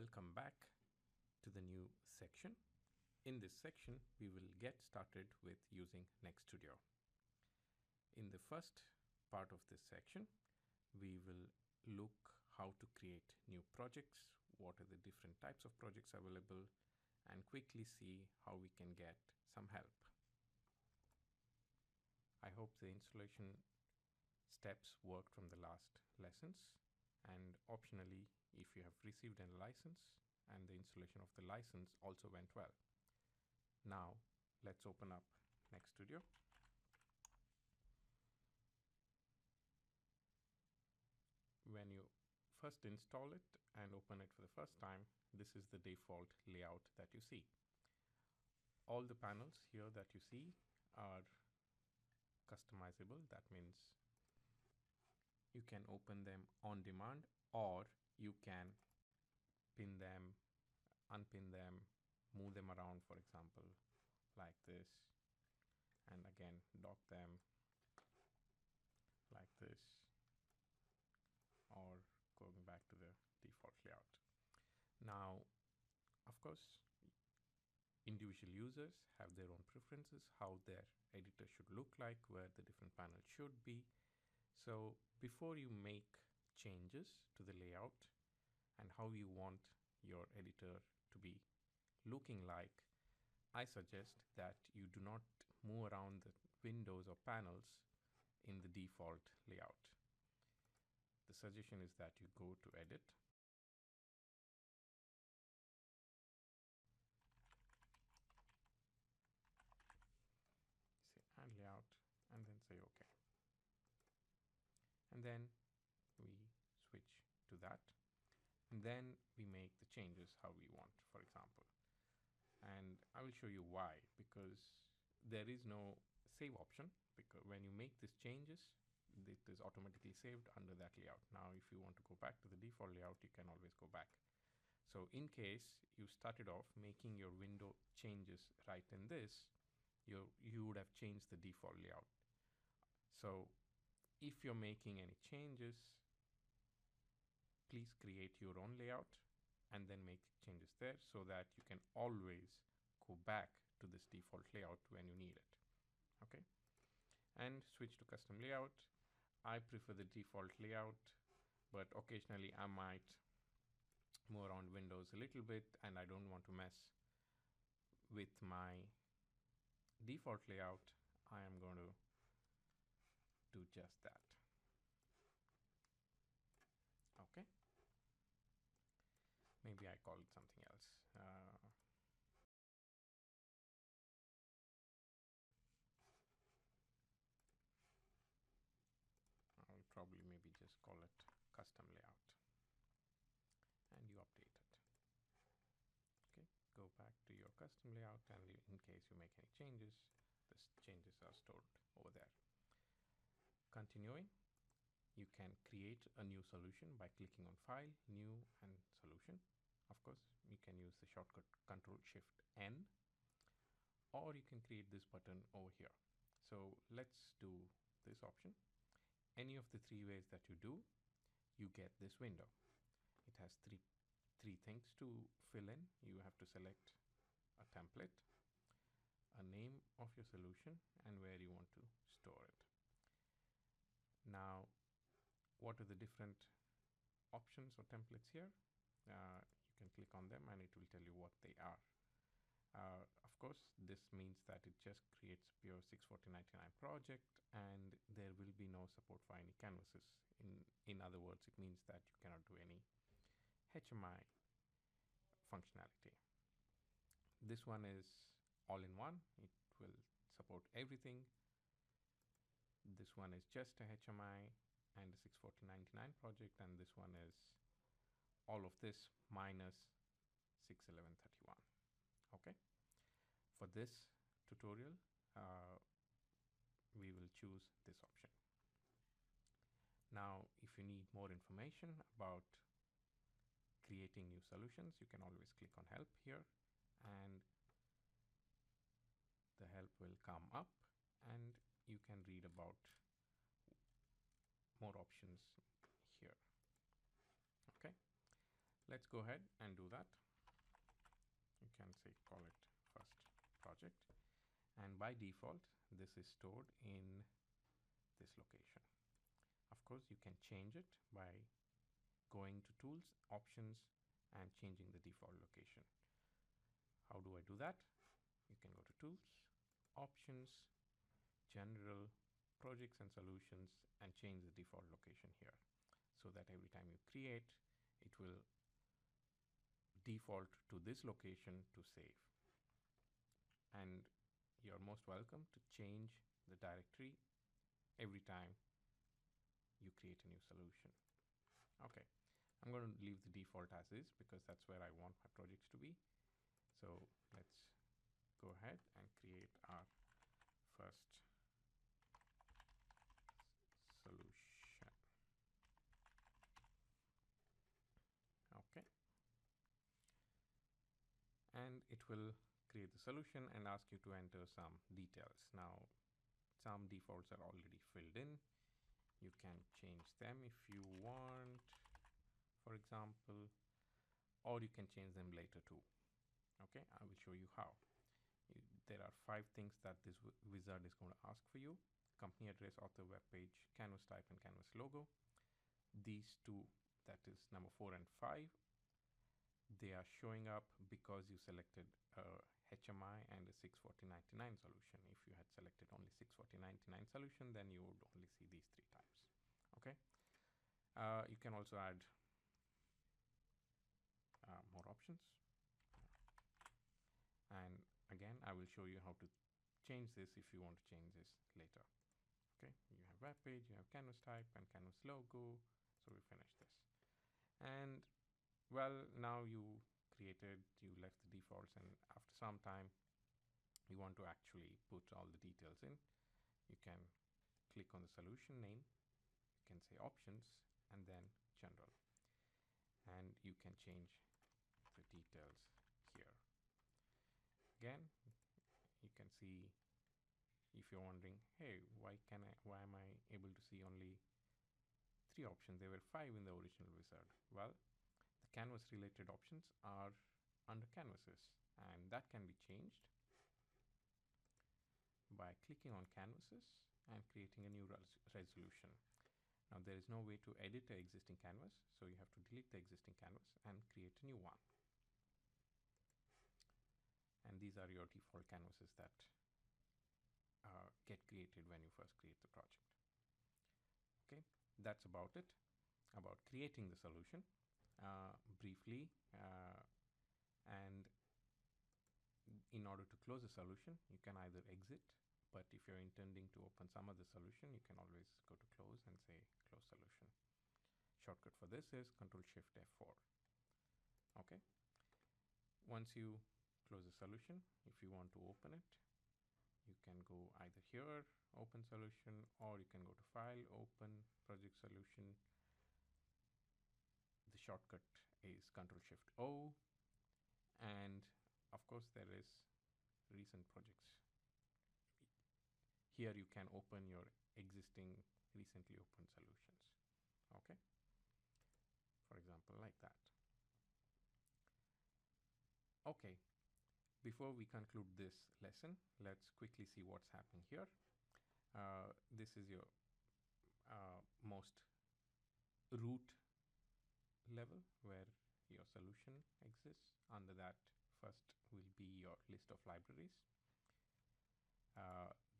Welcome back to the new section. In this section, we will get started with using NxtStudio. In the first part of this section, we will look how to create new projects, what are the different types of projects available, and quickly see how we can get some help. I hope the installation steps worked from the last lessons, and optionally, if you have received a license and the installation of the license also went well. Now let's open up NxtStudio. When you first install it and open it for the first time, this is the default layout that you see. All the panels here that you see are customizable. That means you can open them on demand, or you can pin them, unpin them, move them around, for example, like this, and again dock them like this, or going back to the default layout. Now, of course, individual users have their own preferences, how their editor should look like, where the different panels should be. So before you make changes to the layout and how you want your editor to be looking like, I suggest that you do not move around the windows or panels in the default layout. The suggestion is that you go to Edit, say Add Layout, and then say OK. And then we switch to that. And then we make the changes how we want, for example. And I will show you why, because there is no save option, because when you make these changes, it is automatically saved under that layout. Now, if you want to go back to the default layout, you can always go back. So in case you started off making your window changes right in this, you would have changed the default layout. So if you're making any changes, please create your own layout and then make changes there so that you can always go back to this default layout when you need it. Okay, and switch to custom layout. I prefer the default layout, but occasionally I might move around windows a little bit and I don't want to mess with my default layout. I am going to do just that. Okay. Maybe I call it something else. I'll probably maybe just call it custom layout, and you update it. Okay, go back to your custom layout, and in case you make any changes, the changes are stored over there. Continuing, you can create a new solution by clicking on File, New, and Solution. Of course, you can use the shortcut Ctrl-Shift-N, or you can create this button over here. So let's do this option. Any of the three ways that you do, you get this window. It has three things to fill in. You have to select a template, a name of your solution, and where you want to store it. Now, what are the different options or templates here? You can click on them and it will tell you what they are. Of course, this means that it just creates pure 640.99 project, and there will be no support for any canvases. In other words, it means that you cannot do any HMI functionality. This one is all-in-one. It will support everything. This one is just a HMI and a 640.99 project, and this one is all of this minus 611.31. Okay. For this tutorial, we will choose this option. Now, if you need more information about creating new solutions, you can always click on Help here, and the help will come up, and you can read about more options here. Okay, let's go ahead and do that. You can say call it first project, and by default this is stored in this location. Of course you can change it by going to tools, options, and changing the default location. How do I do that? You can go to tools, options, general, projects and solutions, and change the default location here, so that every time you create, it will default to this location to save. And you're most welcome to change the directory every time you create a new solution. Okay, I'm going to leave the default as is because that's where I want my projects to be. So let's go ahead and create our first solution. Okay. And it will create the solution and ask you to enter some details. Now, some defaults are already filled in. You can change them if you want, for example, or you can change them later too. Okay, I will show you how. There are 5 things that this wizard is going to ask for you: company address, author, web page, canvas type, and canvas logo. These two, that is number 4 and 5, they are showing up because you selected a HMI and a 64099 solution. If you had selected only 64099 solution, then you would only see these 3 types. Okay. You can also add more options. And again, I will show you how to change this if you want to change this later. Okay, you have web page, you have canvas type and canvas logo. So we finished this. And well, now you created, you left the defaults, and after some time you want to actually put all the details in. You can click on the solution name, you can say options, and then general, and you can change the details here. Again, you can see, if you're wondering, hey, why am I able to see only 3 options? There were 5 in the original wizard. Well, the canvas related options are under canvases, and that can be changed by clicking on canvases and creating a new resolution. Now there is no way to edit the existing canvas, so you have to delete the existing canvas and create a new one. And these are your default canvases that get created when you first create the project. Okay, that's about it, about creating the solution briefly. And in order to close a solution, you can either exit, but if you're intending to open some other solution, you can always go to close and say close solution. Shortcut for this is Ctrl+Shift F4. Okay. Once you close the solution, if you want to open it, you can go either here, open solution, or you can go to file, open, project solution. The shortcut is Ctrl+Shift O, and of course there is recent projects. Here you can open your existing recently opened solutions. Okay, for example, like that. Okay, before we conclude this lesson, let's quickly see what's happening here. This is your most root level where your solution exists. Under that, first will be your list of libraries.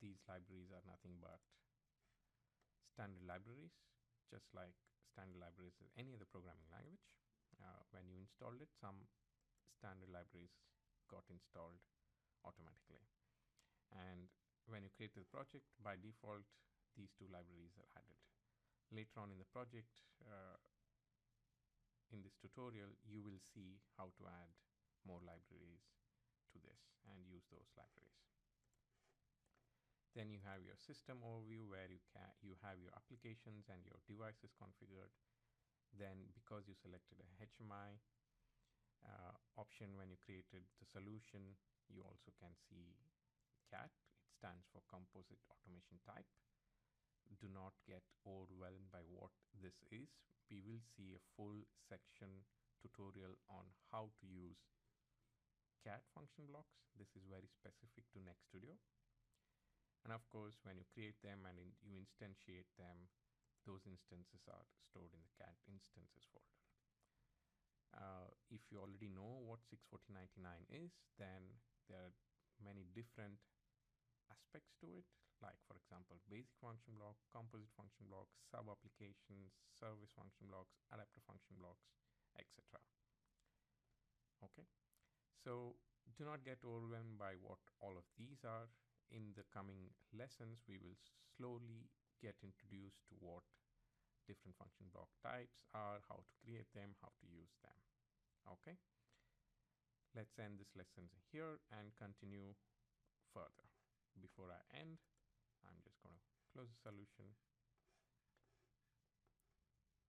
These libraries are nothing but standard libraries, just like standard libraries in any other programming language. When you installed it, some standard libraries got installed automatically. And when you create the project, by default, these 2 libraries are added. Later on in the project, in this tutorial, you will see how to add more libraries to this and use those libraries. Then you have your system overview where you have your applications and your devices configured. Then because you selected a HMI option when you created the solution, you also can see CAT. It stands for Composite Automation Type. Do not get overwhelmed by what this is. We will see a full section tutorial tutorial on how to use CAD function blocks. This is very specific to NxtStudio. And of course, when you create them and you instantiate them, those instances are stored in the CAD instances folder. If you already know what 64099 is, then there are many different aspects to it, like for example, basic function block, composite function blocks, sub-applications, service function blocks, adapter function blocks, etc. Okay, so do not get overwhelmed by what all of these are. In the coming lessons, we will slowly get introduced to what different function block types are, how to create them, how to use them. Okay, let's end this lesson here and continue further. Before I end, I'm just going to close the solution